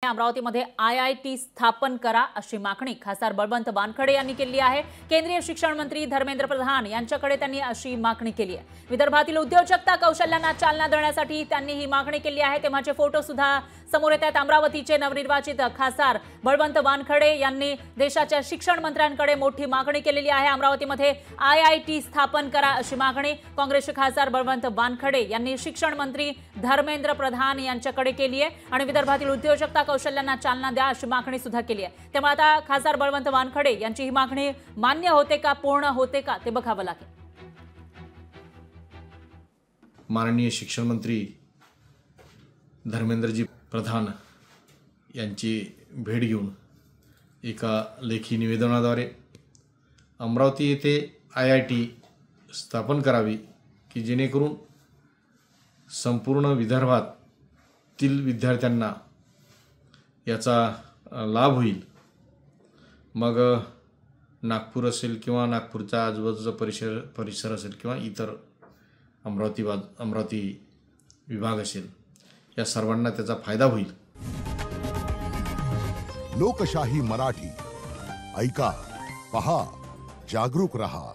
अमरावतीमध्ये IIT स्थापन करा अशी मागणी खासदार बळवंत वानखडे यांनी केली आहे। केंद्रीय शिक्षण मंत्री धर्मेंद्र प्रधान यांच्याकडे त्यांनी अशी मागणी केली आहे। विदर्भातील उद्योजकता कौशल्यांना चालना देण्यासाठी त्यांनी ही मागणी केली आहे। तेव्हाचे फोटो सुद्धा समोर येत आहेत। अमरावतीचे नवनिर्वाचित खासदार बळवंत वानखडे यांनी देशाच्या शिक्षण मंत्र्यांकडे मोठी मागणी केलेली आहे। अमरावतीमध्ये IIT स्थापन करा अशी मागणी काँग्रेसचे खासदार बळवंत वानखडे यांनी शिक्षण मंत्री धर्मेंद्र प्रधान यांच्याकडे केली आहे आणि विदर्भातील उद्योजकता कौशल्यांना चालना द्या अशी मागणी सुद्धा केली आहे। त्यामुळे आता खासदार बळवंत वानखडे यांची ही मागणी मान्य होते का, पूर्ण होते का ते बघावं लागेल। माननीय शिक्षण मंत्री धर्मेंद्रजी प्रधान यांची भेट घेऊन एका लेखी निवेदनाद्वारे अमरावती येथे IIT स्थापन करावी की जेणेकरून संपूर्ण विदर्भातील विद्यार्थ्यांना याचा लाभ होईल। मग नागपूर असेल किंवा नागपूरचा आजूबाजूचा परिसर असेल किंवा इतर अमरावती विभाग असेल, या सर्वांना त्याचा फायदा होईल। लोकशाही मराठी ऐका, पहा, जागरूक रहा।